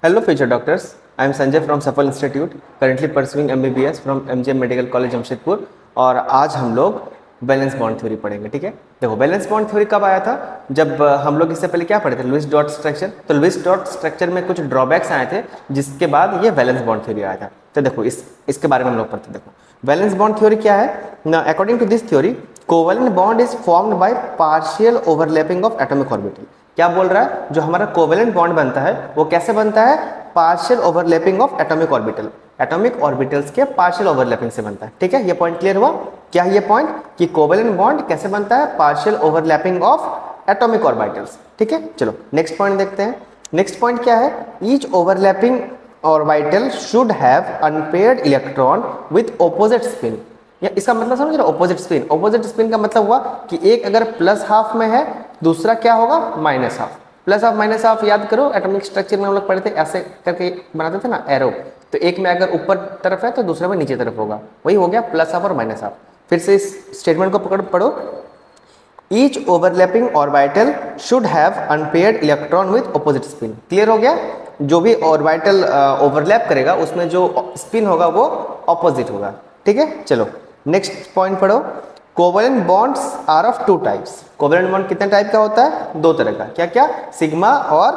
Hello, future doctors. I am Sanjay from Safal Institute, currently pursuing MBBS from MGM medical college Jamshedpur. और आज हम लोग valence bond theory पढ़ेंगे। ठीक है, देखो बैलेंस बॉन्ड थ्योरी कब आया था? जब हम लोग इससे पहले क्या पढ़े थे, लुईस डॉट स्ट्रक्चर। तो लुईस डॉट स्ट्रक्चर में कुछ ड्रॉबैक्स आए थे, जिसके बाद ये बैलेंस बॉन्ड थ्योरी आया था। तो देखो इसके बारे में हम लोग पढ़ते। देखो बैलेंस बॉन्ड थ्योरी क्या है ना? According to this theory, covalent bond is formed by partial overlapping of atomic orbital. क्या बोल रहा है? जो हमारा कोवेलेंट बॉन्ड बनता है वो कैसे बनता है? Partial overlapping of atomic orbital. Atomic orbitals के पार्शियल ओवरलैपिंग से बनता है। ठीक है, ये पॉइंट क्लियर हुआ? क्या ये पॉइंट कि कोवेलेंट बॉन्ड कैसे बनता है? Partial overlapping of atomic orbitals. ठीक है, चलो नेक्स्ट पॉइंट देखते हैं। नेक्स्ट पॉइंट क्या है? Each overlapping orbital should have unpaired electron with opposite spin. या इसका मतलब समझ रहे हो? Opposite spin. ऑपोजिट स्पिन का मतलब हुआ कि एक अगर प्लस हाफ में है, दूसरा क्या होगा? Minus half. Plus half minus half याद करो, एटॉमिक स्ट्रक्चर में हम लोग पढ़े थे, ऐसे करके बनाते थे ना एरो। तो एक में अगर ऊपर तरफ है तो दूसरे में नीचे तरफ होगा। वही हो गया प्लस हाफ और माइनस हाफ। फिर से इस स्टेटमेंट को पढ़ो। Each overlapping orbital should have unpaired electron with opposite spin. Clear हो गया? जो भी ऑर्बिटल ओवरलैप करेगा उसमें जो स्पिन होगा वो ऑपोजिट होगा। ठीक है, चलो नेक्स्ट पॉइंट पढ़ो। Covalent bonds are of two types. Covalent bond कितने टाइप का होता है? दो तरह का। क्या क्या? सिग्मा और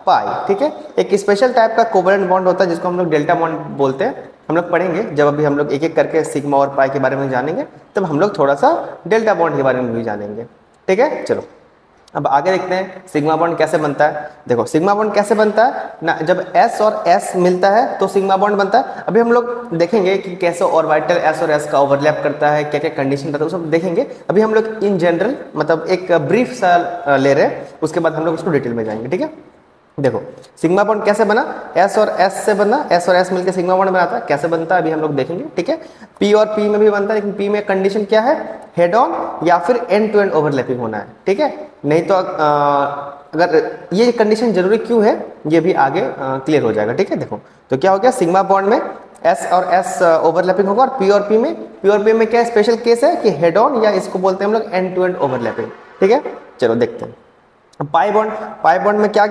पाई। ठीक है, एक स्पेशल टाइप का कोवेलेंट बॉन्ड होता है जिसको हम लोग डेल्टा बॉन्ड बोलते हैं। हम लोग पढ़ेंगे जब अभी हम लोग एक एक करके सिग्मा और पाई के बारे में जानेंगे, तब हम लोग थोड़ा सा डेल्टा बॉन्ड के बारे में भी जानेंगे। ठीक है, चलो अब आगे देखते हैं सिग्मा बॉन्ड कैसे बनता है। देखो सिग्मा बॉन्ड कैसे बनता है ना, जब S और S मिलता है तो सिग्मा बॉन्ड बनता है। अभी हम लोग देखेंगे कि कैसे ऑर्बिटल S और S का ओवरलैप करता है, क्या क्या कंडीशन रहता है, वो सब देखेंगे। अभी हम लोग इन जनरल मतलब एक ब्रीफ सा ले रहे हैं, उसके बाद हम लोग उसको डिटेल में जाएंगे। ठीक है, देखो सिग्मा बॉन्ड कैसे बना? S और S से बना। S और S मिलकर सिग्मा बॉन्ड बनाता है। कैसे बनता है अभी हम लोग देखेंगे। ठीक है, P और P में भी बनता है, लेकिन P में कंडीशन क्या है? हेड ऑन या फिर एंड टू एंड ओवरलैपिंग होना है। ठीक है, नहीं तो अगर ये कंडीशन जरूरी क्यों है ये भी आगे क्लियर हो जाएगा। ठीक है, देखो तो क्या हो गया? सिग्मा बॉन्ड में S और S ओवरलैपिंग होगा, और P और P में क्या स्पेशल केस है कि हेड ऑन, या इसको बोलते हैं हम लोग एंड टू एंड ओवरलैपिंग। ठीक है, चलो देखते हैं। पाई बॉन्ड में क्या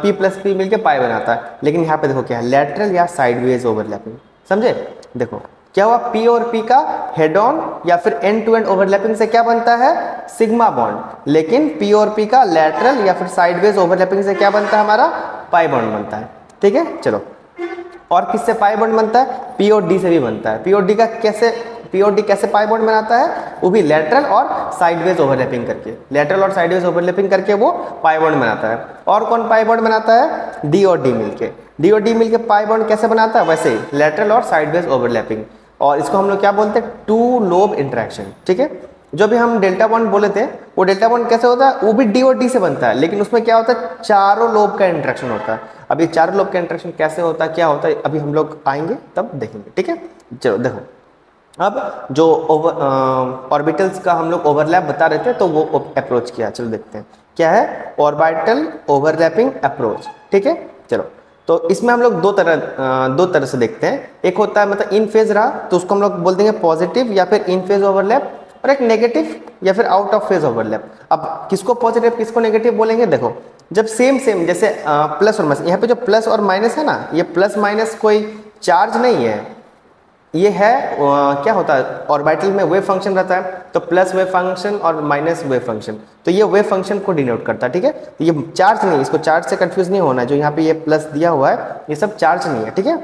P प्लस P मिलके पाई बनाता है, लेकिन यहाँ पे देखो क्या है? लैटरल या साइडवेज ओवरलैपिंग। समझे? देखो क्या हुआ? P और P का हेड ऑन या फिर एंड टू एंड ओवरलैपिंग से क्या बनता है? Sigma bond. लेकिन P और P का लैटरल या फिर साइडवेज ओवरलैपिंग से क्या बनता है? हमारा पाई बॉन्ड बनता है। ठीक है, चलो और किससे पाई बॉन्ड बनता है? P और D से भी बनता है। P और D कैसे पाई बॉन्ड बनाता है? वो भी लेटरल और साइडवेज ओवरलैपिंग करके। लेटरल और साइडवेज ओवरलैपिंग करके वो पाई बॉन्ड बनाता है। और कौन पाई बॉन्ड बनाता है? D और D मिलके पाई बॉन्ड कैसे बनाता है? वैसे ही लेटरल और साइडवेज ओवरलैपिंग। और इसको हम लोग क्या बोलते हैं? Two lobe interaction. ठीक है, जो भी हम डेल्टा बॉन्ड बोले थे, वो डेल्टा बॉन्ड कैसे होता है? वो भी D और D से बनता है, लेकिन उसमें क्या होता है? चारों लोब का इंटरेक्शन होता है। अभी चारों लोब का इंटरेक्शन कैसे होता है, क्या होता है, अभी हम लोग आएंगे तब देखेंगे। ठीक है, चलो देखो अब जो ऑर्बिटल्स का हम लोग ओवरलैप बता रहे थे, तो वो अप्रोच किया। चलो देखते हैं क्या है ऑर्बिटल ओवरलैपिंग अप्रोच। ठीक है, चलो तो इसमें हम लोग दो तरह से देखते हैं। एक होता है मतलब इन फेज रहा तो उसको हम लोग बोल देंगे पॉजिटिव या फिर इन फेज ओवरलैप, और एक नेगेटिव या फिर आउट ऑफ फेज ओवरलैप। अब किसको पॉजिटिव किसको नेगेटिव बोलेंगे? देखो जब सेम जैसे प्लस और माइनस, यहाँ पे जो प्लस और माइनस है ना, ये प्लस माइनस कोई चार्ज नहीं है, ये है क्या होता है? ऑर्बिटल में वेव फंक्शन रहता है, तो प्लस वेव फंक्शन और माइनस वेव फंक्शन, तो ये वेव फंक्शन को डिनोट करता है। ठीक है, तो ये चार्ज नहीं, इसको चार्ज से कंफ्यूज नहीं होना है। जो यहाँ पे ये प्लस दिया हुआ है ये सब चार्ज नहीं है। ठीक है,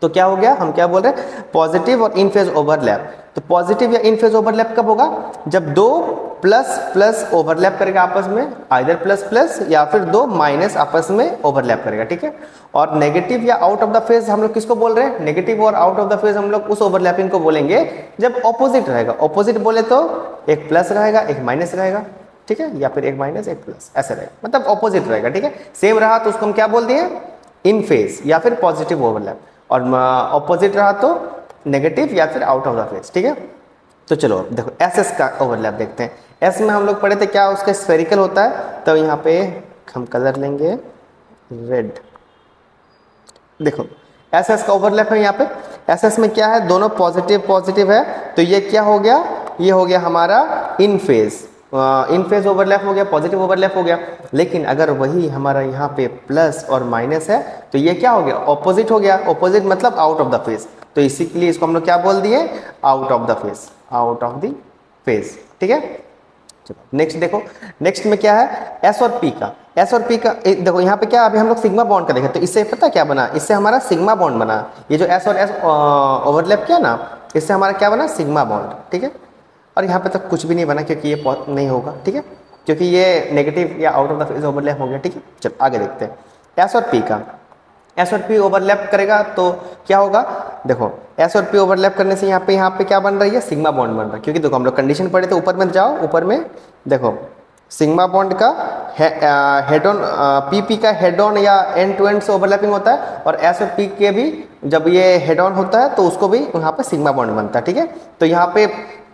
तो क्या हो गया? हम क्या बोल रहे हैं? पॉजिटिव और इन फेज ओवरलैप। तो पॉजिटिव या इन फेज ओवरलैप कब होगा? जब दो प्लस प्लस ओवरलैप करेगा आपस में, आइदर प्लस प्लस या फिर दो माइनस आपस में ओवरलैप करेगा। ठीक है, और नेगेटिव या आउट ऑफ द फेज हम लोग किसको बोल रहे हैं? नेगेटिव और आउट ऑफ द फेज हम लोग उस ओवरलैपिंग को बोलेंगे जब ऑपोजिट रहेगा। ऑपोजिट बोले तो एक प्लस रहेगा एक माइनस रहेगा। ठीक है, या फिर एक माइनस एक प्लस ऐसे रहेगा, मतलब ऑपोजिट रहेगा। ठीक है, सेम रहा तो उसको हम क्या बोल दिए? इन फेज या फिर पॉजिटिव ओवरलैप, और ऑपोजिट रहा तो नेगेटिव या फिर आउट ऑफ द फेज। ठीक है, तो चलो देखो एस का ओवरलैप देखते हैं। एस में हम लोग पढ़े थे क्या? उसका स्फेरिकल होता है, तो यहाँ पे हम कलर लेंगे रेड। देखो एस का ओवरलैप है यहाँ पे। एस में क्या है? दोनों पॉजिटिव है, तो ये क्या हो गया? ये हो गया हमारा इन फेज। इन फेज ओवरलैप हो गया, पॉजिटिव ओवरलैप हो गया। लेकिन अगर वही हमारा यहाँ पे प्लस और माइनस है तो ये क्या हो गया, ऑपोजिट हो गया। ऑपोजिट मतलब आउट ऑफ द फेज, तो इसी के लिए इसको हम लोग क्या बोल दिए, out of the phase, out of the phase. ठीक है, चलो नेक्स्ट देखो। नेक्स्ट में क्या है, एस और पी का। एस और पी का देखो यहाँ पे क्या, अभी हम लोग सिग्मा बॉन्ड का देखे तो इससे पता क्या बना, इससे हमारा सिग्मा बॉन्ड बना। ये जो एस और एस ओवरलैप किया ना, इससे हमारा क्या बना, सिग्मा बॉन्ड। ठीक है, और यहाँ पे तक कुछ भी नहीं बना क्योंकि ये नहीं होगा। ठीक है, क्योंकि ये नेगेटिव या out of the phase overlap हो गया। ठीक है, चलो आगे देखते हैं। एस और पी का, एस और पी ओवरलैप करेगा तो क्या होगा, देखो एस और पी ओवरलैप करने से यहाँ पे क्या बन रही है, सिग्मा बॉन्ड बन रहा है। क्योंकि देखो हम लोग कंडीशन पढ़े थे, ऊपर में जाओ, ऊपर में देखो सिग्मा बॉन्ड का हेड ऑन, पी का हेड ऑन या एंड टू एंड से ओवरलैपिंग होता है, और एस और पी के भी जब ये हेड ऑन होता है तो उसको भी यहाँ पे सिग्मा बॉन्ड बनता है। ठीक है, तो यहाँ पे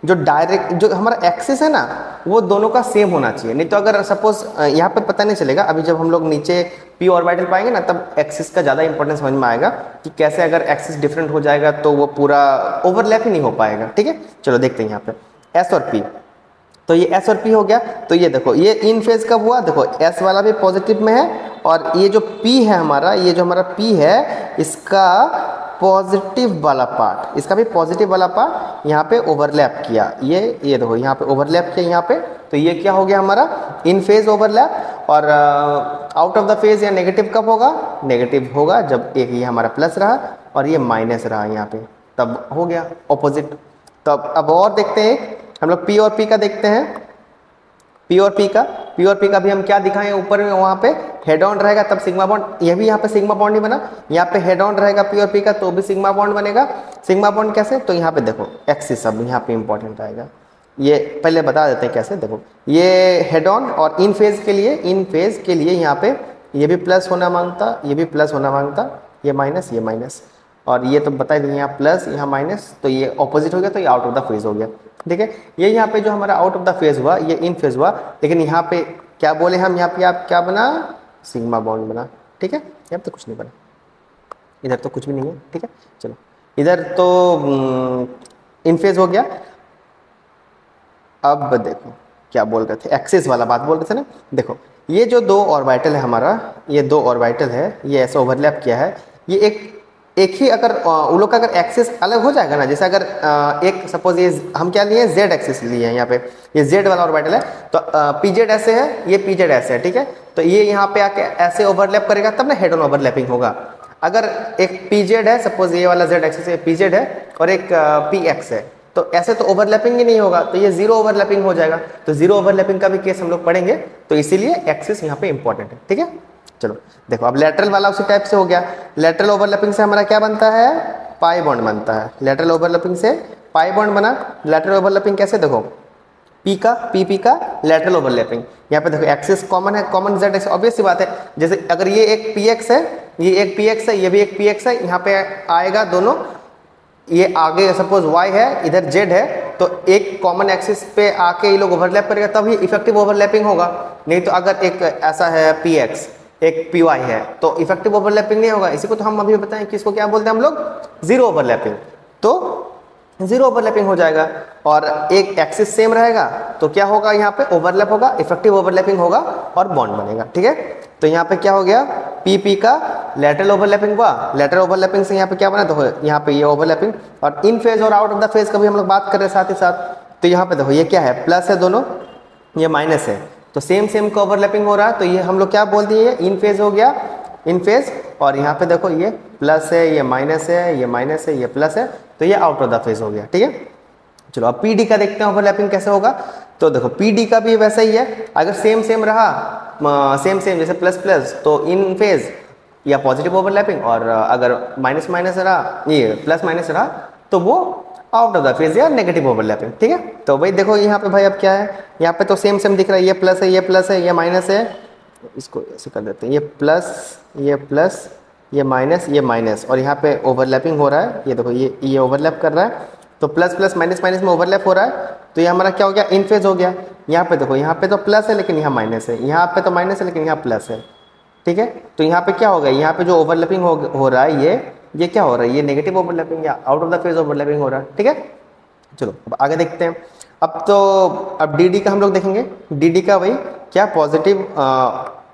जो डायरेक्ट जो हमारा एक्सिस है ना, वो दोनों का सेम होना चाहिए। नहीं तो अगर सपोज यहाँ पे पता नहीं चलेगा, अभी जब हम लोग नीचे पी ऑर्बिटल पाएंगे ना, तब एक्सिस का ज़्यादा इंपॉर्टेंस समझ में आएगा कि कैसे अगर एक्सिस डिफरेंट हो जाएगा तो वो पूरा ओवरलैप ही नहीं हो पाएगा। ठीक है, चलो देखते हैं यहाँ पे एस और पी। तो ये एस और पी हो गया, तो ये देखो ये इन फेज कब हुआ, देखो एस वाला भी पॉजिटिव में है, और ये जो पी है हमारा, ये जो हमारा पी है इसका पॉजिटिव वाला पार्ट, इसका भी पॉजिटिव वाला पार्ट यहाँ पे ओवरलैप किया। ये देखो यहाँ पे ओवरलैप किया यहाँ पे, तो ये क्या हो गया हमारा, इन फेज ओवरलैप। और आउट ऑफ द फेज या नेगेटिव कब होगा, नेगेटिव होगा जब एक ये हमारा प्लस रहा और ये माइनस रहा यहाँ पे, तब हो गया ऑपोजिट। तो अब और देखते हैं, हम लोग पी और पी का देखते हैं। पी और पी का भी हम क्या दिखाएं, ऊपर में वहाँ पे हेड ऑन रहेगा तब सिग्मा बॉन्ड, ये भी यहाँ पे सिग्मा बॉन्ड नहीं बना, यहाँ पे हेड ऑन रहेगा पी और पी का तो भी सिग्मा बॉन्ड बनेगा। सिग्मा बॉन्ड कैसे, तो यहाँ पे देखो एक्सिस अब यहाँ पे इंपॉर्टेंट आएगा, ये पहले बता देते हैं कैसे। देखो ये हेड ऑन और इन फेज के लिए यहाँ पे ये भी प्लस होना मांगता, ये भी प्लस होना मांगता, ये माइनस, और ये तो बता दें यहाँ प्लस यहाँ माइनस, तो ये ऑपोजिट हो गया, तो ये आउट ऑफ द फेज हो गया। ठीक है, ये यहाँ पे जो हमारा आउट ऑफ द फेज हुआ ये इन फेज हुआ, लेकिन यहाँ पे क्या बोले हम, यहाँ पे आप क्या बना, सिग्मा बॉन्ड बना। ठीक है, यहाँ तो कुछ नहीं बना, इधर तो कुछ भी नहीं है। ठीक है, चलो इधर तो इन फेज हो गया। अब देखो क्या बोल रहे थे, एक्सिस वाला बात बोल रहे थे ना। देखो ये जो दो ऑर्बिटल है हमारा, ये दो ऑर्बिटल है, ये ऐसा ओवरलैप किया है, ये एक ही अगर उन लोग का अगर एक्सिस अलग हो जाएगा ना, जैसे अगर एक सपोज ये हम क्या लिए, जेड एक्सिस लिए हैं, यहाँ पे ये जेड वाला ऑर्बिटल है, तो पी जेड ऐसे है, ये पी जेड ऐसे है। ठीक है, तो ये यहाँ पे आके ऐसे ओवरलैप करेगा तब ना हेड ऑन ओवरलैपिंग होगा। अगर एक पी जेड है, सपोज ये वाला जेड एक्सिस पी जेड है, और एक पी एक्स है, तो ऐसे तो ओवरलैपिंग ही नहीं होगा, तो ये जीरो ओवरलैपिंग हो जाएगा। तो जीरो ओवरलैपिंग का भी केस हम लोग पढ़ेंगे, तो इसीलिए एक्सिस यहाँ पे इंपॉर्टेंट है। ठीक है, चलो देखो अब लेटरल वाला उसी टाइप से हो गया। लेटरल ओवरलैपिंग से हमारा क्या बनता है, पाई बॉन्ड बनता है। लेटरल ओवरलैपिंग से पाई बॉन्ड बना। लेटरल ओवरलैपिंग कैसे, देखो पी का लेटरल ओवरलैपिंग, यहाँ पे देखो एक्सिस कॉमन है, कॉमन जेड एक्स, ऑब्वियस सी बात है। जैसे अगर ये एक पी एक्स है, ये एक पी एक्स है, ये भी एक पी एक्स है, यहाँ पे आएगा दोनों, ये आगे सपोज y है, इधर z है, तो एक कॉमन एक्सिस पे आके ये लोग ओवरलैप करेगा तब ही इफेक्टिव ओवरलैपिंग होगा। नहीं तो अगर एक ऐसा है px, एक py है, तो इफेक्टिव ओवरलैपिंग नहीं होगा। इसी को तो हम अभी बताएं कि इसको क्या बोलते हैं हम लोग, जीरो ओवरलैपिंग। तो जीरो ओवरलैपिंग हो जाएगा, और एक एक्सिस सेम रहेगा तो क्या होगा, यहाँ पे ओवरलैप होगा, इफेक्टिव ओवरलैपिंग होगा और बॉन्ड बनेगा। ठीक है, तो यहाँ पे क्या हो गया, पी का लेटरल ओवरलैपिंग हुआ। लेटरल ओवरलैपिंग से यहाँ पे क्या बना, देखो यहाँ पे ये ओवरलैपिंग, और इन फेज और आउट ऑफ द फेज का भी हम लोग बात कर रहे हैं साथ ही साथ। तो यहाँ पे देखो ये क्या है, प्लस है दोनों, ये माइनस है, तो सेम का ओवरलैपिंग हो रहा है। तो ये हम लोग क्या बोल दिए, इन फेज हो गया, इन फेज, और यहाँ पे देखो ये प्लस है, ये माइनस है, ये माइनस है, ये प्लस है, तो ये आउट ऑफ द फेज हो गया। ठीक है, चलो अब पी डी का देखते हैं ओवरलैपिंग कैसे होगा। तो देखो पी डी का भी वैसा ही है, अगर सेम रहा, सेम जैसे प्लस तो इन फेज या पॉजिटिव ओवरलैपिंग, और अगर माइनस रहा, ये प्लस माइनस रहा, तो वो आउट ऑफ द फेज या नेगेटिव ओवरलैपिंग। ठीक है, तो भाई देखो यहाँ पे भाई अब क्या है, यहाँ पे तो सेम दिख रहा है, ये प्लस है, ये प्लस है, ये माइनस है, इसको ऐसे कर देते हैं, ये प्लस, ये माइनस, और यहाँ पे ओवरलैपिंग हो रहा है। ये देखो ये ओवरलैप कर रहा है, तो प्लस माइनस में ओवरलैप हो रहा है, तो ये हमारा क्या हो गया, इन फेज हो गया। यहाँ पे देखो, यहाँ पे तो प्लस है लेकिन यहाँ माइनस है, यहाँ पे तो माइनस है लेकिन यहाँ प्लस है। ठीक है, तो यहाँ पे क्या हो गया, यहाँ पे जो ओवरलैपिंग हो रहा है, ये क्या हो रहा है, ये नेगेटिव ओवरलैपिंग या out of the phase overlapping हो रहा है। ठीक है, चलो अब आगे देखते हैं। अब तो अब डी डी का हम लोग देखेंगे। डी डी का वही क्या पॉजिटिव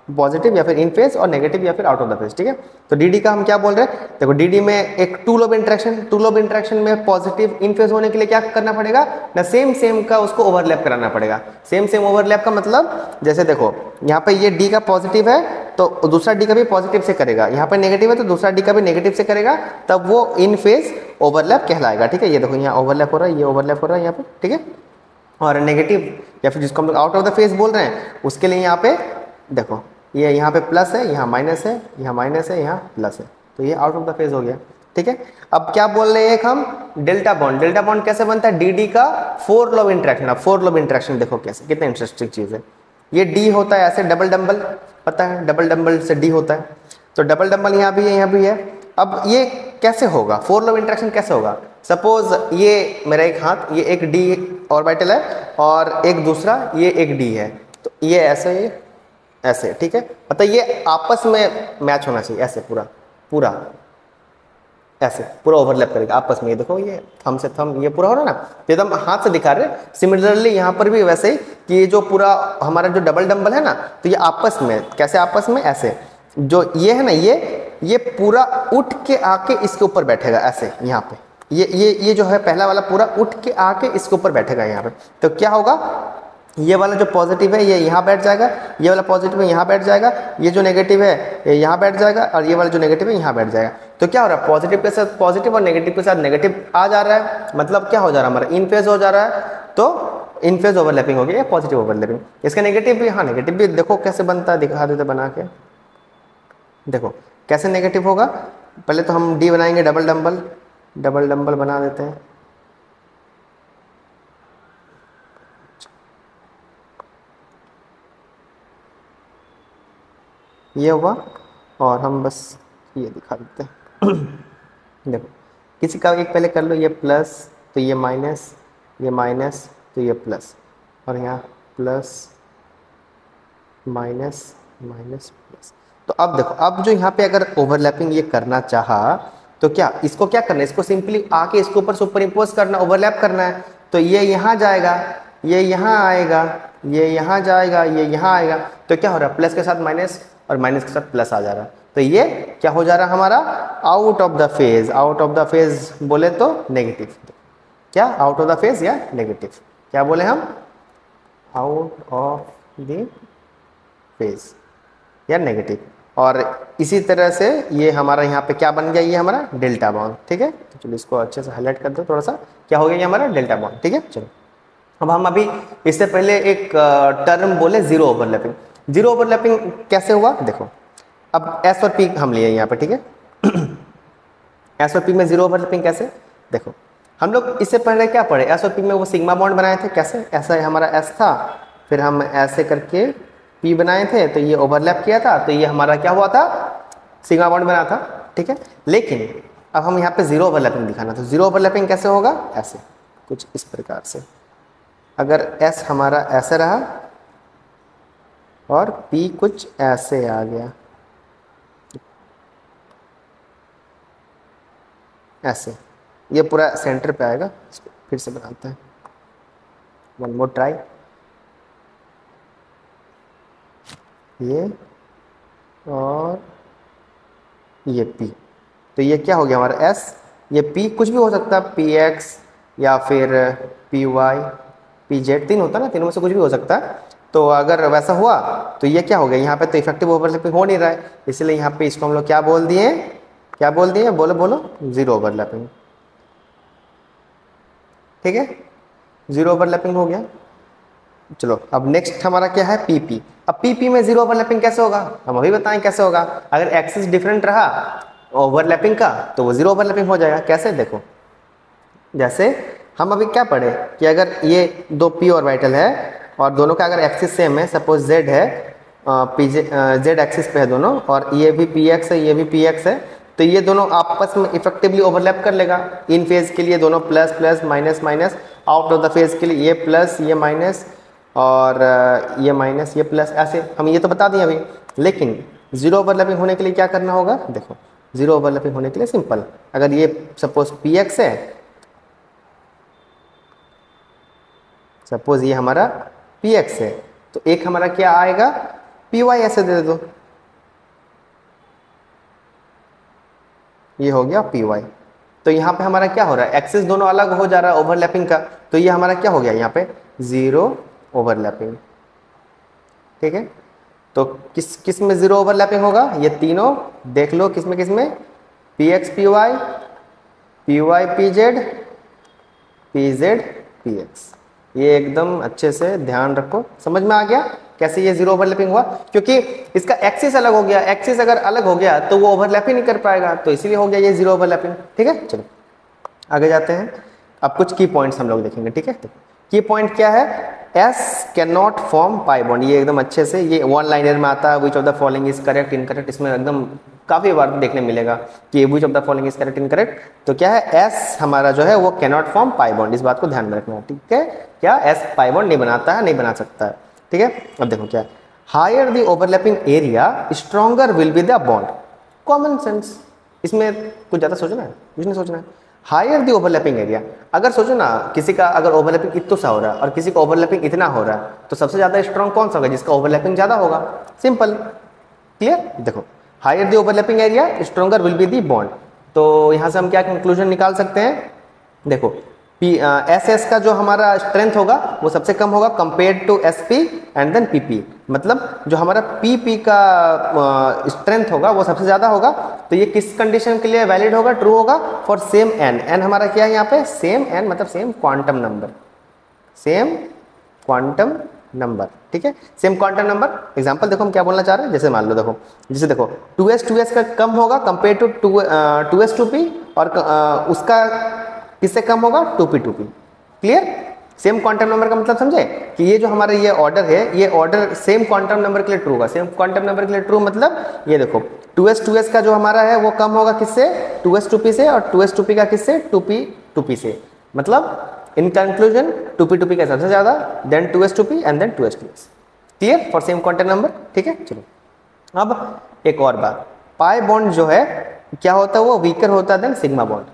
पॉजिटिव या फिर इन फेज और नेगेटिव या फिर आउट ऑफ द फेज, ठीक है। तो डी डी का हम क्या बोल रहे हैं, देखो डी डी में एक टू लोब इंटरेक्शन में पॉजिटिव इन फेज होने के लिए क्या करना पड़ेगा ना, सेम का उसको ओवरलैप कराना पड़ेगा। सेम ओवरलैप का मतलब जैसे देखो यहाँ पे ये डी का पॉजिटिव है तो दूसरा डी का भी पॉजिटिव से करेगा, यहाँ पे नेगेटिव है तो दूसरा डी का भी नेगेटिव से करेगा, तब वो इन फेज ओवरलैप कहलाएगा, ठीक है। ये देखो यहाँ ओवरलैप हो रहा है, ये ओवरलैप हो रहा है यहाँ पे, ठीक है। और नेगेटिव या फिर जिसको हम लोग आउट ऑफ द फेज बोल रहे हैं उसके लिए यहाँ पे देखो ये यहाँ पे प्लस है, यहाँ माइनस है, यहाँ माइनस है, यहाँ प्लस है, तो ये आउट ऑफ द फेज हो गया, ठीक है। अब क्या बोल रहे हैं एक हम डेल्टा बॉन्ड कैसे बनता है, डी डी का फोर लोब इंटरेक्शन। अब फोर लोब इंटरेक्शन देखो कैसे, कितना इंटरेस्टिंग चीज है। ये डी होता है ऐसे डबल डम्बल, पता है डबल डम्बल से डी होता है, तो डबल डम्बल यहाँ भी है, यहाँ भी है। अब ये कैसे होगा, फोर लोब इंटरेक्शन कैसे होगा, सपोज ये मेरा एक हाथ, ये एक डी ऑर्बिटल है और एक दूसरा ये एक डी है, तो ये ऐसे ठीक है, मतलब ये आपस में मैच होना चाहिए, ऐसे पूरा ऐसे पूरा ओवरलैप करेगा आपस में। ये देखो ये थंब से थंब ये पूरा हो रहा है ना, एकदम हाथ से दिखा रहे। सिमिलरली यहाँ पर भी वैसे ही कि ये जो पूरा हमारा जो डबल डम्बल है ना, तो ये आपस में कैसे, आपस में ऐसे, जो ये है ना ये पूरा उठ के आके इसके ऊपर बैठेगा ऐसे, यहाँ पे ये जो है पहला वाला पूरा उठ के आके इसके ऊपर बैठेगा यहाँ पे। तो क्या होगा, ये वाला जो पॉजिटिव है ये यहाँ बैठ जाएगा, ये वाला पॉजिटिव है यहाँ बैठ जाएगा, ये जो नेगेटिव है ये यहाँ बैठ जाएगा और ये वाला जो नेगेटिव है यहाँ बैठ जाएगा। तो क्या हो रहा है, पॉजिटिव के साथ पॉजिटिव और नेगेटिव के साथ नेगेटिव आ जा रहा है, मतलब क्या हो जा रहा है हमारा इन फेज हो जा रहा है, तो इन फेज ओवरलैपिंग हो गया, पॉजिटिव ओवरलैपिंग। इसका नेगेटिव भी, हाँ नेगेटिव भी देखो कैसे बनता है, दिखा देते बना के, देखो कैसे नेगेटिव होगा। पहले तो हम डी बनाएंगे डबल डम्बल बना देते हैं, ये हुआ और हम बस ये दिखा देते हैं देखो किसी का एक पहले कर लो, ये प्लस तो ये माइनस तो ये प्लस, और यहाँ प्लस माइनस प्लस। तो अब देखो, अब जो यहाँ पे अगर ओवरलैपिंग ये करना चाहा तो क्या इसको क्या करना है, इसको सिंपली आके इसके ऊपर सुपर इम्पोज करना, ओवरलैप करना है। तो ये यहाँ जाएगा, ये यहाँ आएगा, ये यहाँ जाएगा, ये यहाँ आएगा, तो क्या हो रहा है प्लस के साथ माइनस और माइनस के साथ प्लस आ जा रहा है। तो ये क्या हो जा रहा है हमारा out of the phase. Out of the phase बोले तो नेगेटिव, क्या आउट ऑफ द फेज या नेगेटिव, क्या बोले हम आउट ऑफ द फेज या नेगेटिव। और इसी तरह से ये हमारा यहाँ पे क्या बन गया, ये हमारा डेल्टा बॉन्ड, ठीक है। तो चलो इसको अच्छे से हाईलाइट कर दो थोड़ा सा, क्या हो गया ये हमारा डेल्टा बॉन्ड, ठीक है। चलो अब हम अभी इससे पहले एक टर्म बोले जीरो ओवरलैपिंग। जीरो ओवरलैपिंग कैसे हुआ, देखो अब एस और पी हम लिए यहाँ पे, ठीक है। एस और पी में जीरो ओवरलैपिंग कैसे, देखो हम लोग इससे पहले क्या पढ़े, एस और पी में वो सिग्मा बॉन्ड बनाए थे, कैसे, ऐसा हमारा एस था, फिर हम ऐसे करके पी बनाए थे, तो ये ओवरलैप किया था, तो ये हमारा क्या हुआ था, सिग्मा बॉन्ड बना था, ठीक है। लेकिन अब हम यहाँ पे जीरो ओवरलैपिंग दिखाना, तो जीरो ओवरलैपिंग कैसे होगा, ऐसे कुछ इस प्रकार से। अगर एस हमारा ऐसे रहा और पी कुछ ऐसे आ गया, ऐसे, ये पूरा सेंटर पे आएगा। इसको फिर से बनाते हैं, वन मोर ट्राई। ये और ये पी, तो ये क्या हो गया हमारा एस, ये पी कुछ भी हो सकता है, पी एक्स या फिर पी वाई पी जेड, तीन होता है ना, तीनों में से कुछ भी हो सकता है। तो अगर वैसा हुआ तो ये क्या हो गया, यहाँ पे तो इफेक्टिव ओवरलैपिंग हो नहीं रहा है, इसलिए यहाँ पे इसको हम लोग क्या बोल दिए, बोलो जीरो ओवरलैपिंग, ठीक है, जीरो ओवरलैपिंग हो गया। चलो अब नेक्स्ट हमारा क्या है, पीपी। अब पीपी में जीरो ओवरलैपिंग कैसे होगा, हम अभी बताएं कैसे होगा। अगर एक्सिस डिफरेंट रहा ओवरलैपिंग का तो वो जीरो ओवरलैपिंग हो जाएगा। कैसे, देखो जैसे हम अभी क्या पढ़े कि अगर ये दो पी ऑर्बिटल है और दोनों का अगर एक्सिस सेम है, सपोज जेड है, जेड एक्सिस पे है दोनों, और ये भी पी एक्स है, ये भी पी एक्स है, तो ये दोनों आपस में इफेक्टिवली ओवरलैप कर लेगा। इन फेज के लिए दोनों plus plus minus minus, out of the phase के लिए ये प्लस ये माइनस और ये माइनस ये प्लस, ऐसे हम ये तो बता दिए अभी। लेकिन जीरो ओवरलैपिंग होने के लिए क्या करना होगा, देखो जीरो ओवरलैपिंग होने के लिए सिंपल, अगर ये सपोज पी एक्स है, सपोज ये हमारा पी एक्स है, तो एक हमारा क्या आएगा, पी वाई ऐसे दे दो, ये हो गया पी वाई। तो यहाँ पे हमारा क्या हो रहा है, एक्सिस दोनों अलग हो जा रहा है ओवरलैपिंग का, तो ये हमारा क्या हो गया यहाँ पे, जीरो ओवरलैपिंग। ठीक है, तो किस किस में जीरो ओवरलैपिंग होगा, ये तीनों देख लो किस में, p x p y p z, p z p x. ये एकदम अच्छे से ध्यान रखो, समझ में आ गया कैसे ये जीरो ओवरलैपिंग हुआ, क्योंकि इसका एक्सिस अलग हो गया, एक्सिस अगर अलग हो गया तो वो ओवरलैप ही नहीं कर पाएगा, तो इसीलिए हो गया ये जीरो ओवरलैपिंग। ठीक है, चलो आगे जाते हैं। अब कुछ की पॉइंट्स हम लोग देखेंगे। ठीक है, तो की पॉइंट क्या है, S can not form pi bond. ये एकदम अच्छे से ये वन लाइनर में आता है, which of the following is correct incorrect, इसमें एकदम काफी बार देखने मिलेगा कि which of the following is correct incorrect. तो क्या है, एस हमारा जो है वो can not form pi bond, इस बात को ध्यान में रखना है। ठीक है, क्या एस पाई बॉन्ड नहीं बनाता है, नहीं बना सकता है। ठीक है, अब देखो क्या है, higher the overlapping area stronger will be the bond. Common sense, इसमें कुछ ज्यादा सोचना है, कुछ नहीं सोचना है। हायर द ओवरलैपिंग एरिया, अगर सोचो ना किसी का अगर ओवरलैपिंग इतना सा हो रहा है और किसी का ओवरलैपिंग इतना हो रहा है, तो सबसे ज्यादा स्ट्रॉन्ग कौन सा होगा, जिसका ओवरलैपिंग ज्यादा होगा। Simple, clear. देखो higher the overlapping area stronger will be the bond, तो यहां से हम क्या कंक्लूजन निकाल सकते हैं, देखो एस एस का जो हमारा स्ट्रेंथ होगा वो सबसे कम होगा compare to s p and then p p, मतलब जो हमारा पी पी का स्ट्रेंथ होगा वो सबसे ज्यादा होगा। तो ये किस कंडीशन के लिए वैलिड होगा, ट्रू होगा, फॉर सेम एन। एन हमारा क्या है यहाँ पे, सेम एन मतलब same quantum number, same quantum number. ठीक है, सेम क्वांटम नंबर। एग्जांपल देखो हम क्या बोलना चाह रहे हैं, जैसे मान लो देखो, जैसे देखो 2s का कम होगा कंपेयर टू 2s 2p, और उसका किससे कम होगा, 2p 2p। Clear, same quantum number का मतलब समझे कि ये जो हमारा ये ऑर्डर है, ये ऑर्डर सेम क्वांटम नंबर के लिए ट्रू होगा। सेम क्वांटम नंबर के लिए ट्रू मतलब ये देखो 2s का जो हमारा है वो कम होगा किससे, 2s 2p से, और 2s 2p का किससे, 2p 2p से। मतलब इन कंक्लूजन 2p 2p का सबसे ज्यादा, then 2s 2p and then 2s 2s। Clear, for same quantum number. ठीक है, चलो अब एक और बात, पाई बॉन्ड जो है क्या होता है, वो वीकर होता है देन सिग्मा बॉन्ड,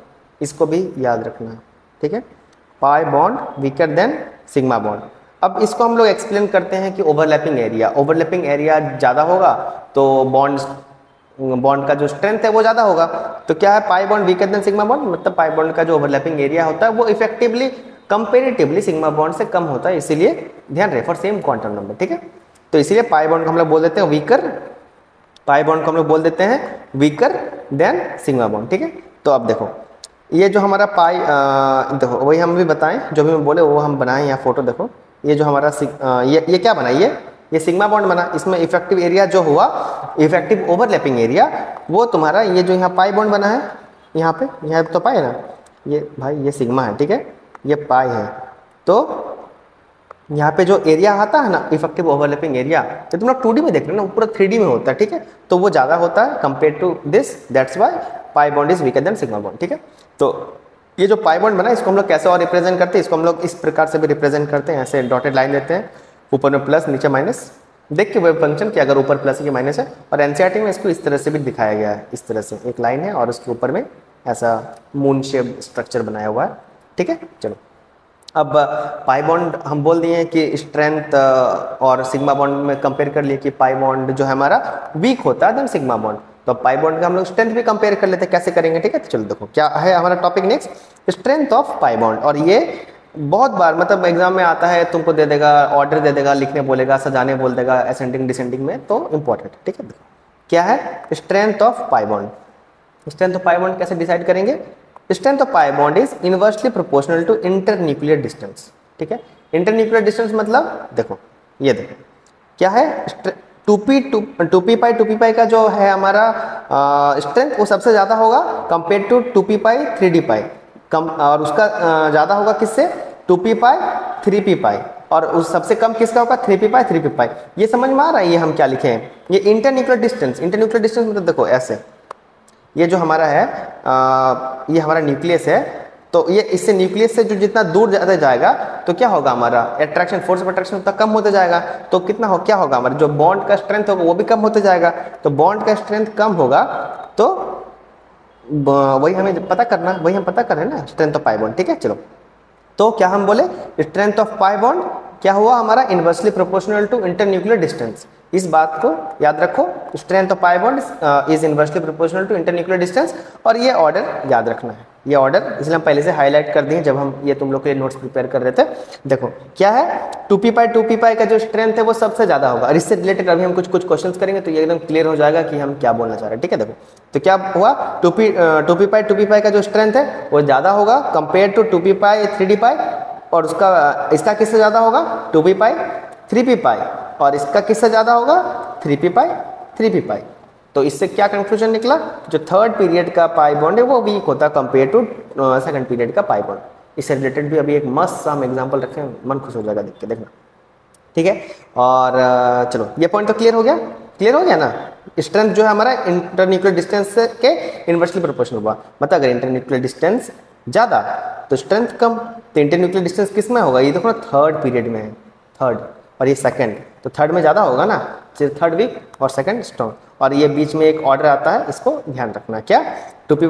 इसको भी याद रखना है। ठीक है, pi bond weaker than sigma bond. अब इसको हम लोग एक्सप्लेन करते हैं कि ओवरलैपिंग एरिया ज़्यादा होगा तो बॉन्ड का जो स्ट्रेंथ है वो ज़्यादा होगा। तो क्या है, pi bond weaker than sigma bond, मतलब पाई बॉन्ड का जो ओवरलैपिंग एरिया होता है वो इफेक्टिवली कंपेरेटिवली सिग्मा बॉन्ड से कम होता है, इसीलिए ध्यान रहे फॉर सेम क्वांटम नंबर। ठीक है, तो इसीलिए पाई बॉन्ड को हम लोग बोल देते हैं वीकर, पाई बॉन्ड को हम लोग बोल देते हैं वीकर देन सिग्मा बॉन्ड। ठीक है, तो अब देखो ये जो हमारा पाई देखो वही हम भी बताएं, जो भी मैं बोले वो हम बनाएं। यहाँ फोटो देखो, ये जो हमारा ये क्या बना, ये सिग्मा बॉन्ड बना। इसमें इफेक्टिव एरिया जो हुआ, इफेक्टिव ओवरलैपिंग एरिया, वो तुम्हारा ये जो यहाँ पाई बॉन्ड बना है, यहाँ तो पाई है ना, ये भाई ये सिग्मा है। ठीक है, ये पाई है, तो यहाँ पे जो एरिया आता है ना, इफेक्टिव ओवरलैपिंग एरिया, तो तुम लोग 2D में देख रहे हो ना, पूरा 3D में होता है। ठीक है, तो वो ज़्यादा होता है compare to this, that's why pi bond is weaker than sigma bond. ठीक है, तो ये जो पाई बॉन्ड बना इसको हम लोग कैसे और रिप्रेजेंट करते हैं, इसको हम लोग इस प्रकार से भी रिप्रेजेंट करते हैं, ऐसे डॉटेड लाइन लेते हैं, ऊपर में प्लस नीचे माइनस, देख के वेव फंक्शन कि अगर ऊपर प्लस है कि माइनस है। और एनसीईआरटी में इसको इस तरह से भी दिखाया गया है, इस तरह से एक लाइन है और उसके ऊपर में ऐसा मून शेप स्ट्रक्चर बनाया हुआ है। ठीक है, चलो अब पाई बॉन्ड हम बोल दिए कि स्ट्रेंथ और सिग्मा बॉन्ड में कंपेयर कर लिए कि पाई बॉन्ड जो है हमारा वीक होता है देन सिग्मा बॉन्ड, तो पाई बॉन्ड का हम लोग स्ट्रेंथ भी कंपेयर कर लेते हैं, कैसे करेंगे। ठीक है, तो चलो देखो क्या है हमारा topic next, strength of pi bond. और ये बहुत बार मतलब एग्जाम में आता है, तुमको दे देगा, ऑर्डर दे देगा, लिखने बोलेगा, सजाने बोल देगा असेंडिंग डिसेंडिंग में, तो इंपॉर्टेंट। ठीक है, देखो क्या है strength of pi bond. Strength of pi bond कैसे डिसाइड करेंगे, strength of pi bond is inversely proportional to internuclear distance. ठीक है, इंटरन्यूक्लियर डिस्टेंस मतलब देखो, ये देखो क्या है, 2p पाई का जो है हमारा स्ट्रेंथ वो सबसे ज्यादा होगा compare to 2p pi 3d पाई कम, और उसका ज्यादा होगा किससे, 2p पाई 3p पाई, और उस सबसे कम किसका होगा, 3p पाई 3p पाई। ये समझ में आ रहा है, ये हम क्या लिखे हैं, ये इंटरन्यूक्लियर डिस्टेंस। इंटरन्यूक्लियर डिस्टेंस मतलब देखो ऐसे, ये जो हमारा है ये हमारा न्यूक्लियस है, तो ये इससे न्यूक्लियस से जो जितना दूर जाता जाएगा तो क्या होगा, हमारा अट्रैक्शन, फोर्स ऑफ अट्रैक्शन उतना कम होता जाएगा, तो कितना हो क्या होगा, हमारा जो बॉन्ड का स्ट्रेंथ होगा वो भी कम होता जाएगा। तो बॉन्ड का स्ट्रेंथ कम होगा तो वही हमें पता करना, वही हम पता कर रहे हैं ना, स्ट्रेंथ ऑफ पाई बॉन्ड। ठीक है, चलो तो क्या हम बोले, स्ट्रेंथ ऑफ पाई बॉन्ड क्या हुआ हमारा, inversely proportional to internuclear distance. इस बात को याद रखो, strength of pi bond is inversely proportional to internuclear distance. और ये ऑर्डर याद रखना है, ये ऑर्डर इसलिए हम पहले से हाईलाइट कर दिए जब हम ये तुम लोग के लिए नोट्स प्रिपेयर कर रहे थे। देखो क्या है, 2p का जो स्ट्रेंथ है वो सबसे ज्यादा होगा। और इससे रिलेटेड अभी हम कुछ क्वेश्चंस करेंगे तो ये एकदम क्लियर हो जाएगा कि हम क्या बोलना चाह रहे हैं। ठीक है, देखो तो क्या हुआ, 2p का जो स्ट्रेंथ है वो ज्यादा होगा कंपेयर टू 2p 3d, और उसका इसका किससे ज्यादा होगा, 2p 3p, और इसका किससे ज्यादा होगा, 3p। तो इससे क्या कंक्लूजन निकला, जो थर्ड पीरियड का पाई बॉन्ड है वो वीक होता है कंपेयर टू सेकंड पीरियड का पाई बॉन्ड। इससे रिलेटेड भी अभी एक मस्त सा हम एग्जांपल रखे हैं, मन खुश हो जाएगा देख के, देखना। ठीक है, और चलो ये पॉइंट तो क्लियर हो गया ना। स्ट्रेंथ जो है हमारा इंटरन्यूक्लियर डिस्टेंस के इनवर्सली प्रोपोर्शनल हुआ, मतलब अगर इंटरन्यूक्लियर डिस्टेंस ज़्यादा तो स्ट्रेंथ कम। तो इंटरन्यूक्लियर डिस्टेंस किस में होगा, ये देखो ना थर्ड पीरियड में है, थर्ड, और ये सेकंड, तो थर्ड में ज़्यादा होगा ना, सिर्फ थर्ड वीक और सेकंड स्ट्रॉन्ग। और ये बीच में एक ऑर्डर आता है, इसको ध्यान रखना, क्या 2p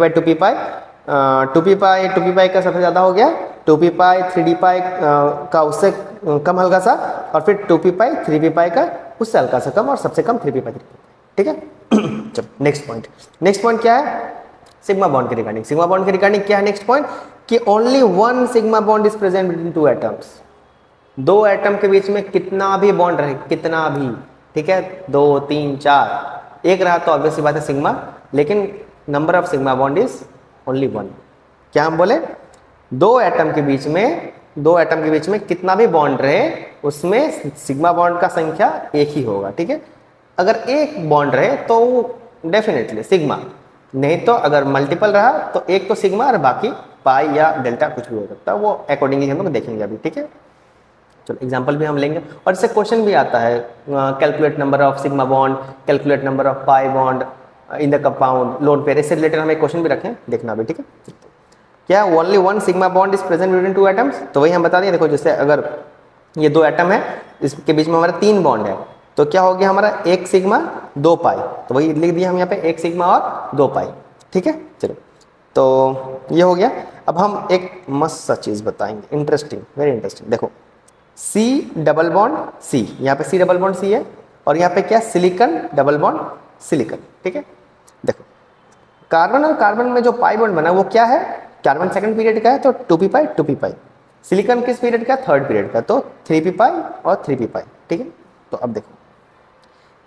का सबसे ज़्यादा हो गया, 2p 3d का उससे कम हल्का सा, और फिर 2p 3p का उससे हल्का सा कम, और सबसे कम 3p 3p। ठीक है चलो नेक्स्ट पॉइंट क्या है, सिग्मा बॉन्ड के रिगार्डिंग क्या है नेक्स्ट पॉइंट, कि only one sigma bond is present between two atoms. दो एटम के बीच में कितना भी बॉन्ड रहे, कितना भी, ठीक है, 2 3 4, एक रहा तो ऑब्वियस बात है सिग्मा, लेकिन number of sigma bond is only one. क्या हम बोले, दो एटम के बीच में कितना भी बॉन्ड रहे उसमें सिग्मा बॉन्ड का संख्या एक ही होगा। ठीक है, अगर एक बॉन्ड रहे तो डेफिनेटली सिग्मा, नहीं तो अगर मल्टीपल रहा तो एक तो सिग्मा और बाकी पाई या डेल्टा कुछ भी हो सकता है, वो अकॉर्डिंगली हम लोग देखेंगे अभी। ठीक है, चलो एग्जांपल भी हम लेंगे, और इससे क्वेश्चन भी आता है, calculate number of sigma bond, calculate number of pi bond in the compound lone pair, इससे रिलेटेड हम एक क्वेश्चन भी रखें, देखना भी। ठीक है, क्या only one sigma bond is present between two atoms, तो वही हम बता दें। देखो जैसे अगर ये दो एटम है, इसके बीच में हमारा 3 बॉन्ड है, तो क्या हो गया हमारा 1 सिग्मा 2 पाई, तो वही लिख दिया हम यहाँ पे 1 सिग्मा और 2 पाई। ठीक है, चलो तो ये हो गया। अब हम एक मस्त सा चीज़ बताएंगे, इंटरेस्टिंग, वेरी इंटरेस्टिंग। देखो C डबल बॉन्ड C, यहाँ पे C डबल बॉन्ड C है, और यहाँ पे क्या सिलिकन डबल बॉन्ड सिलिकन। ठीक है, देखो कार्बन और कार्बन में जो पाई बॉन्ड बना वो क्या है, कार्बन सेकंड पीरियड का है तो 2p, सिलिकन किस पीरियड का, थर्ड पीरियड का, तो 3p और 3p। ठीक है, तो अब देखो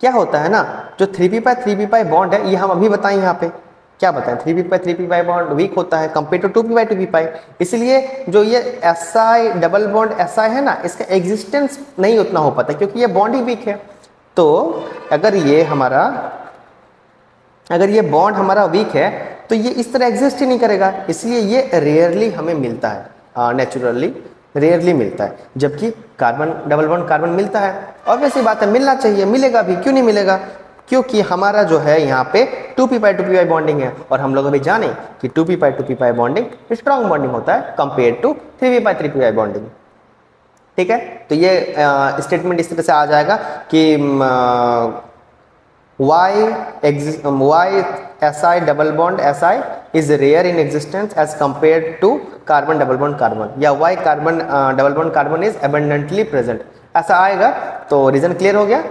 क्या होता है ना, जो 3p बॉन्ड है, ये हम अभी बताएं यहाँ पे क्या बताएं, 3p बॉन्ड वीक होता है कंपेयर टू 2p, इसलिए जो ये SI डबल बॉन्ड SI है ना, इसका एग्जिस्टेंस नहीं उतना हो पाता क्योंकि ये बॉन्ड ही वीक है। तो अगर ये बॉन्ड हमारा वीक है तो ये इस तरह एग्जिस्ट ही नहीं करेगा, इसलिए ये रेयरली हमें मिलता है, नेचुरली रेयरली मिलता है। जबकि कार्बन डबल बॉन्ड कार्बन मिलता है, ऑब्वियसली बात है मिलना चाहिए, मिलेगा भी, क्यों नहीं मिलेगा, क्योंकि हमारा जो है यहाँ पे 2p बॉन्डिंग है, और हम लोग अभी जाने कि 2p बॉन्डिंग स्ट्रॉन्ग बॉन्डिंग होता है कंपेयर टू 3p बॉन्डिंग। ठीक है, तो ये स्टेटमेंट इस तरह से आ जाएगा कि why SI double bond SI is rare in existence as compared to carbon double bond carbon, या why carbon double bond carbon is abundantly present, ऐसा आएगा। तो रीजन क्लियर हो गया,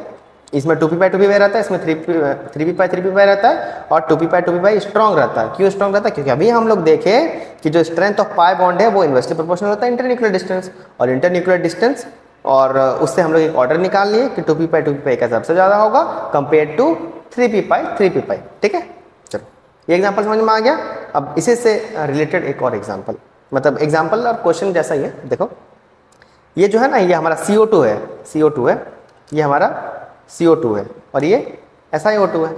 इसमें 2p रहता है, इसमें 3p रहता है, और 2p स्ट्रॉन्ग रहता है। क्यों स्ट्रॉन्ग रहता है, क्योंकि अभी हम लोग देखें कि जो स्ट्रेंथ ऑफ पाई बॉन्ड है वो इनवर्सली प्रोपोर्शनल होता है इंटरन्यूक्लियर डिस्टेंस, और इंटरन्यूक्लियर डिस्टेंस, और उससे हम लोग एक ऑर्डर निकाल लिए कि 2p का सबसे ज़्यादा होगा कंपेयर टू 3p। ठीक है, चलो ये एग्जांपल समझ में आ गया। अब इसी से रिलेटेड एक और एग्जांपल, मतलब एग्जांपल और क्वेश्चन जैसा ही है। देखो ये जो है ना, ये हमारा CO2 है, ये हमारा CO2 है, और ये SiO2 है,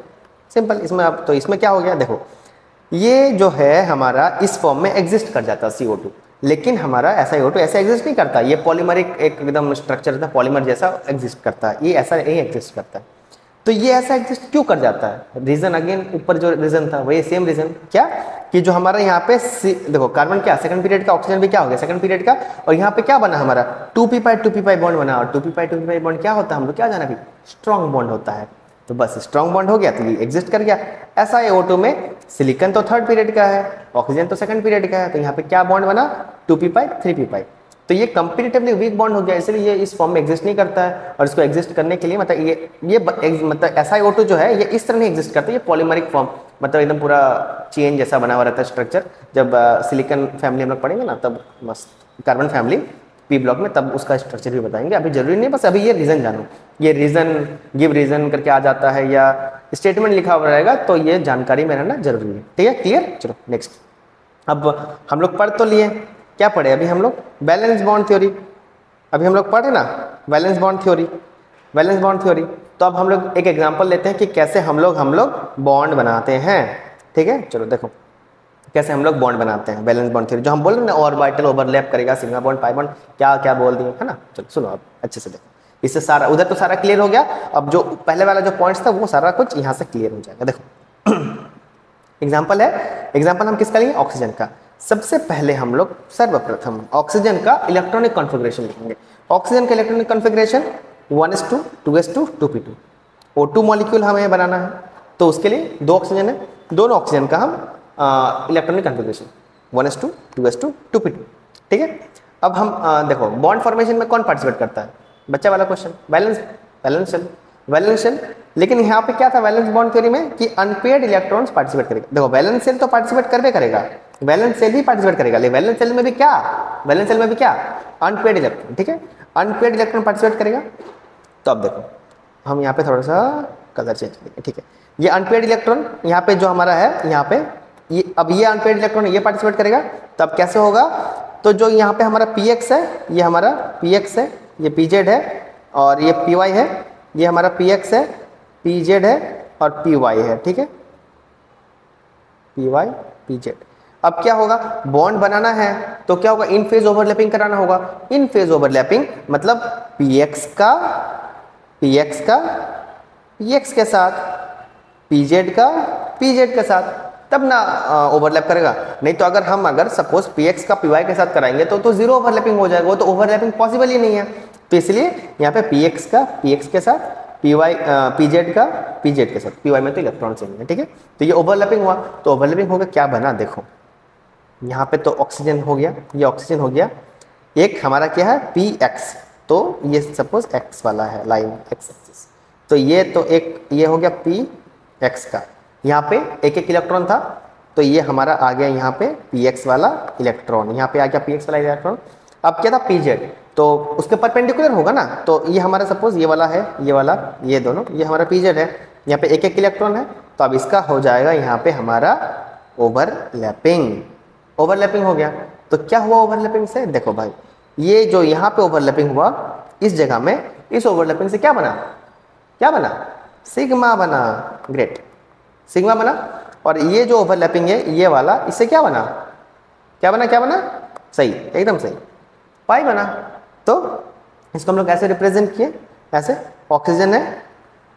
सिंपल। इसमें अब तो इसमें क्या हो गया, देखो ये जो है हमारा इस फॉर्म में एग्जिस्ट कर जाता है CO2, लेकिन हमारा SiO2 ऐसा एग्जिस्ट नहीं करता, ये पॉलीमरिक एक एकदम स्ट्रक्चर था, पॉलीमर जैसा एग्जिस्ट करता है, ये ऐसा नहीं एग्जिस्ट करता है। तो ये ऐसा एग्जिस्ट क्यों कर जाता है, रीजन अगेन ऊपर जो रीजन था वही सेम रीजन, क्या कि जो हमारा यहाँ पे देखो कार्बन क्या सेकंड पीरियड का, ऑक्सीजन भी क्या हो गया सेकंड पीरियड का, और यहाँ पे क्या बना हमारा 2p बॉन्ड बना, और 2p बॉन्ड क्या होता है, हम लोग क्या जाना भी, स्ट्रॉन्ग बॉन्ड होता है। तो बस स्ट्रॉन्ग बॉन्ड हो गया तो ये एग्जिस्ट कर गया। SiO2 में सिलिकन तो थर्ड पीरियड का है, ऑक्सीजन तो सेकंड पीरियड का है, तो यहाँ पे क्या बॉन्ड बना 2p 3p, तो ये कंपेरेटिवली वीक बॉन्ड हो गया, इसलिए ये इस फॉर्म में एग्जिस्ट नहीं करता है। और इसको एग्जिस्ट करने के लिए मतलब मतलब SiO2 जो है ये इस तरह नहीं एग्जिस्ट करता, ये पॉलीमरिक फॉर्म मतलब एकदम पूरा चेन जैसा बना हुआ रहता है स्ट्रक्चर। जब सिलिकॉन फैमिली हम लोग पढ़ेंगे ना तब मस्त कार्बन फैमिली पी ब्लॉक में तब उसका स्ट्रक्चर भी बताएंगे, अभी जरूरी नहीं, बस अभी ये रीजन जानो। ये रीजन गिव रीजन करके आ जाता है या स्टेटमेंट लिखा हुआ रहेगा तो ये जानकारी में रहना जरूरी है, ठीक है, क्लियर। चलो नेक्स्ट, अब हम लोग पढ़ तो लिए, क्या पढ़े अभी हम लोग, बैलेंस बॉन्ड थ्योरी। अभी हम लोग पढ़े ना valence bond theory, valence bond theory. तो अब हम लोग एक एग्जांपल लेते हैं कि कैसे हम लोग बॉन्ड बनाते हैं, ठीक है। चलो देखो कैसे हम लोग बॉन्ड बनाते हैं, बैलेंस बॉन्ड थ्योरी जो हम बोल रहे हैं ना, ऑर्बिटल ओवरलैप करेगा, सिग्मा बॉन्ड पाई बॉन्ड, क्या क्या बोल दिए है ना। चलो सुनो अब अच्छे से देखो, इससे सारा उधर तो सारा क्लियर हो गया। अब जो पहले वाला जो पॉइंट्स था वो सारा कुछ यहाँ से क्लियर हो जाएगा। देखो एग्जाम्पल है, एग्जाम्पल हम किसका लिए, ऑक्सीजन का। सबसे पहले हम लोग सर्वप्रथम ऑक्सीजन का इलेक्ट्रॉनिक कॉन्फ़िगरेशन लिखेंगे। ऑक्सीजन का electronic configuration 1s2 2s2 2p2, O2 molecule हमें बनाना है तो उसके लिए 2 ऑक्सीजन है, दोनों ऑक्सीजन का हम electronic configuration 1s2 2s2 2p2, ठीक है। अब हम देखो बॉन्ड फॉर्मेशन में कौन पार्टिसिपेट करता है, बच्चा वाला question, valence valence shell, valence shell. लेकिन यहाँ पे क्या था बैलेंस बॉन्ड थ्योरी में कि अनपेयर्ड इलेक्ट्रॉन्स पार्टिसिपेट करेगा। देखो बैलेंस सेल तो पार्टिसिपेट करबे करेगा, बैलेंस सेल ही पार्टिसिपेट करेगा, लेकिन बैलेंस सेल में भी क्या, बैलेंस सेल में भी क्या, अनपेयर्ड इलेक्ट्रॉन, ठीक है, अनपेयर्ड इलेक्ट्रॉन पार्टिसिपेट करेगा। तो अब देखो हम यहाँ पे थोड़ा सा कलर चेंज करेंगे, ठीक है। ये अनपेयर्ड इलेक्ट्रॉन यहाँ पे जो हमारा है, यहाँ पे ये अब ये अनपेयर्ड इलेक्ट्रॉन ये पार्टिसिपेट करेगा, तब कैसे होगा, तो जो यहाँ पे हमारा px है, ये हमारा px है, ये pz है और ये py है, ये हमारा px है, pz है और py है, ठीक है, py pz। अब क्या होगा, बॉन्ड बनाना है तो क्या होगा, इन फेज ओवरलैपिंग कराना होगा। इन फेज ओवरलैपिंग मतलब px का px के साथ, pz का pz के साथ, तब ना ओवरलैप करेगा। नहीं तो अगर सपोज px का py के साथ कराएंगे तो जीरो ओवरलैपिंग हो जाएगा, वो तो ओवरलैपिंग पॉसिबल ही नहीं है। तो इसलिए यहाँ पे px का px के साथ, pz का pz के साथ, py में तो इलेक्ट्रॉन सेम है, ठीक है। तो ये ओवरलैपिंग हुआ, तो ओवरलैपिंग हो गया, क्या बना देखो, यहाँ पे तो ऑक्सीजन हो गया, ये ऑक्सीजन हो गया, एक हमारा क्या है px, तो ये सपोज x वाला है लाइन x एक्सिस, तो ये तो एक ये हो गया px का, यहाँ पे एक एक इलेक्ट्रॉन था तो ये हमारा आ गया यहाँ पे px वाला इलेक्ट्रॉन, यहाँ पे आ गया px वाला इलेक्ट्रॉन। अब क्या था pz, तो उसके परपेंडिकुलर होगा ना, तो ये हमारा सपोज ये वाला है, ये वाला, ये दोनों, ये हमारा pz है, यहाँ पे एक एक इलेक्ट्रॉन है, तो अब इसका हो जाएगा यहाँ पे हमारा ओवरलैपिंग, ओवरलैपिंग हो गया। तो क्या हुआ ओवरलैपिंग से, देखो भाई ये जो यहाँ पे ओवरलैपिंग हुआ इस जगह में, इस ओवरलैपिंग से क्या बना, क्या बना, सिग्मा बना, ग्रेट, सिग्मा बना। और ये जो ओवरलैपिंग है ये वाला, इससे क्या बना, क्या बना, क्या बना, सही, एकदम सही, पाई बना। तो इसको हम लोग ऐसे रिप्रेजेंट किए, ऐसे ऑक्सीजन है,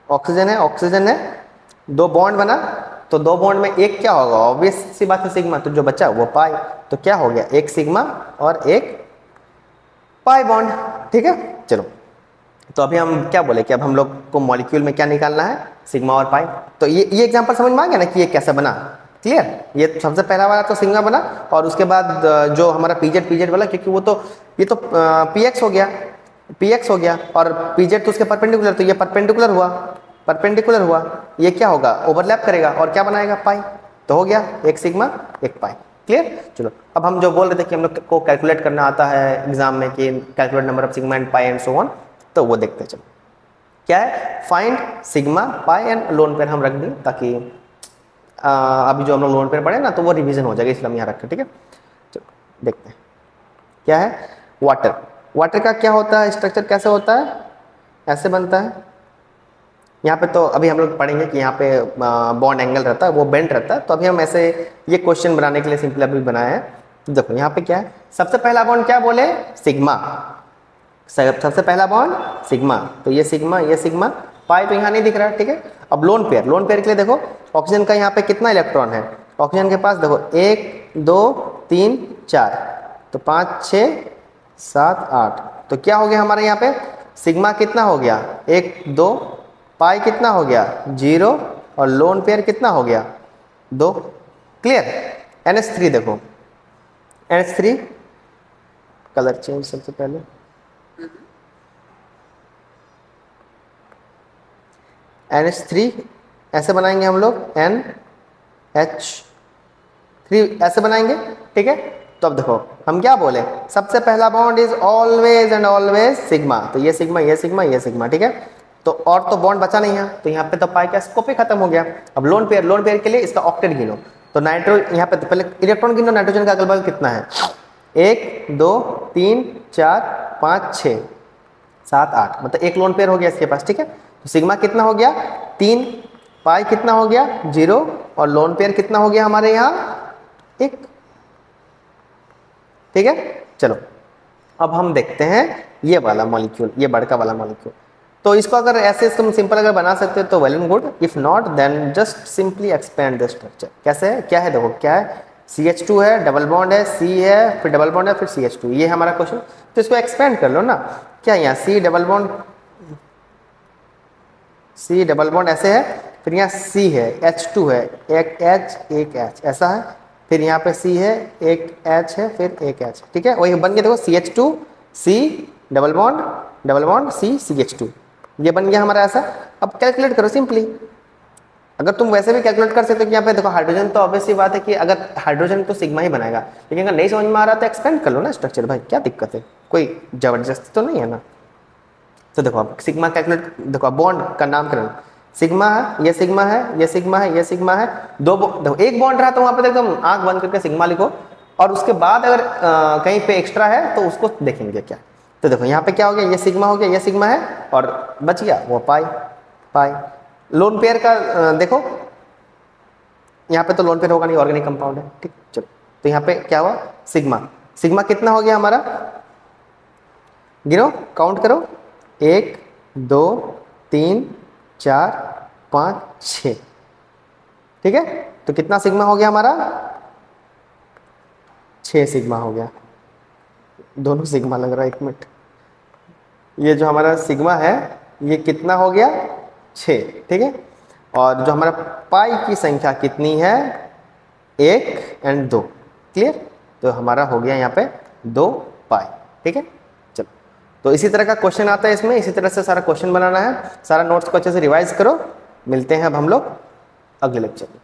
ऑक्सीजन है, ऑक्सीजन है, दो बॉन्ड बना, तो दो बॉन्ड में एक क्या होगा, ऑब्वियस सी बात है सिग्मा, तो जो बचा वो पाई, तो क्या हो गया, एक सिग्मा और एक पाई बॉन्ड, ठीक है। चलो तो अभी हम क्या बोले कि अब हम लोग को मॉलिक्यूल में क्या निकालना है, सिग्मा और पाई। तो ये एग्जांपल समझ में आ गया ना कि ये कैसे बना, क्लियर। ये सबसे पहला वाला तो सिग्मा बना, और उसके बाद जो हमारा pz वाला, क्योंकि वो तो ये तो px हो गया, px हो गया, और pz तो उसके परपेंडिकुलर, तो ये परपेंडिकुलर हुआ, परपेंडिकुलर हुआ, ये क्या होगा, ओवरलैप करेगा और क्या बनाएगा, पाई, तो हो गया एक सिग्मा एक पाई, क्लियर। चलो अब हम जो बोल रहे थे कि हम लोग को कैलकुलेट करना आता है एग्जाम में कि calculate number of sigma and pi and so on, तो वो देखते हैं। चलो क्या है, find sigma pi and lone pair हम रख दें, ताकि अभी जो हम लोग लोन पेयर पढ़े ना तो वो रिवीजन हो जाएगा, इसलिए हम यहाँ रखें, ठीक है। चलो देखते हैं क्या है, वाटर, वाटर का क्या होता है, स्ट्रक्चर कैसे होता है, ऐसे बनता है। यहाँ पे तो अभी हम लोग पढ़ेंगे कि यहाँ पे बॉन्ड एंगल रहता है, वो बेंड रहता है, तो अभी हम ऐसे ये क्वेश्चन बनाने के लिए सिंपल अभी बनाया है। तो देखो यहाँ पे क्या है, सबसे पहला बॉन्ड क्या बोले, सिग्मा, सबसे पहला बॉन्ड सिग्मा, तो ये सिग्मा, पाई तो यहाँ नहीं दिख रहा है, ठीक है। अब लोन पेयर, लोन पेयर के लिए देखो ऑक्सीजन का यहाँ पे कितना इलेक्ट्रॉन है, ऑक्सीजन के पास देखो 1 2 3 4, तो 5 6 7 8, तो क्या हो गया हमारे यहाँ पे, सिग्मा कितना हो गया 1 2, पाई कितना हो गया 0, और लोन पेयर कितना हो गया 2, क्लियर। NH3 देखो, NH3 कलर चेंज सबसे पहले, NH3 ऐसे बनाएंगे हम लोग, NH3 ऐसे बनाएंगे, ठीक है। तो अब देखो हम क्या बोले, सबसे पहला bond is always and always sigma, तो ये सिग्मा ये सिग्मा ये सिग्मा, ठीक है। तो और तो बॉन्ड बचा नहीं है, तो यहाँ पे तो पाई का स्कोप ही खत्म हो गया। अब लोन पेयर के लिए इसका ऑक्टेट गिनो, तो नाइट्रो यहाँ पे तो पहले इलेक्ट्रॉन गिनो, नाइट्रोजन का अगल बगल कितना है, 1 2 3 4 5 6 7 8, मतलब एक लोन पेयर हो गया इसके पास, ठीक है। तो सिग्मा कितना हो गया 3, पाई कितना हो गया 0, और लोन पेयर कितना हो गया हमारे यहाँ 1, ठीक है। चलो अब हम देखते हैं ये वाला मॉलिक्यूल, ये बड़का वाला मॉलिक्यूल। तो इसको अगर ऐसे तुम सिंपल अगर बना सकते हो तो well and good, if not then just simply expand the structure. कैसे है, क्या है, देखो क्या है, CH2 है, डबल बॉन्ड है, C है, फिर डबल बॉन्ड है, फिर CH2, ये हमारा क्वेश्चन। तो इसको एक्सपेंड कर लो ना, क्या यहाँ C डबल बॉन्ड ऐसे है, फिर यहाँ C है, H2 है, एक H एक H ऐसा है, फिर यहाँ पे C है, एक H है, फिर एक H, ठीक है। वही बन गया देखो CH2 C double bond C CH2, ये बन गया हमारा ऐसा। अब कैलकुलेट करो सिंपली, अगर तुम वैसे भी कैलकुलेट कर सकते हो कि यहाँ पे देखो हाइड्रोजन, तो ऑब्वियस सी बात है कि अगर हाइड्रोजन तो सिग्मा ही बनाएगा, लेकिन अगर नहीं समझ में आ रहा तो एक्सपेंड कर लो ना स्ट्रक्चर, भाई क्या दिक्कत है, कोई जबरदस्ती तो नहीं है ना। तो देखो अब सिग्मा कैलकुलेट, देखो अब बॉन्ड का नामकरण, सिग्मा है, ये सिग्मा है, ये सिग्मा है, ये सिग्मा है, देखो एक बॉन्ड रहा तो वहाँ पे एकदम आंख बंद करके सिग्मा लिखो, और उसके बाद अगर कहीं पे एक्स्ट्रा है तो उसको देखेंगे क्या। तो देखो यहाँ पे क्या हो गया, ये सिग्मा हो गया, ये सिग्मा है, और बच गया वो पाई। लोन पेयर का देखो यहाँ पे तो लोन पेयर होगा नहीं, ऑर्गेनिक कंपाउंड है, ठीक। चलो तो यहाँ पे क्या हुआ, सिग्मा कितना हो गया हमारा, गिनो काउंट करो, 1 2 3 4 5 6, ठीक है। तो कितना सिग्मा हो गया हमारा, 6 सिग्मा हो गया, दोनों सिग्मा लग रहा है, 1 मिनट, ये जो हमारा सिग्मा है ये कितना हो गया 6, ठीक है। और जो हमारा पाई की संख्या कितनी है, 1 और 2, क्लियर। तो हमारा हो गया यहाँ पे 2 पाई, ठीक है। चलो तो इसी तरह का क्वेश्चन आता है इसमें, इसी तरह से सारा क्वेश्चन बनाना है, सारा नोट्स को अच्छे से रिवाइज करो। मिलते हैं अब हम लोग अगले लेक्चर में।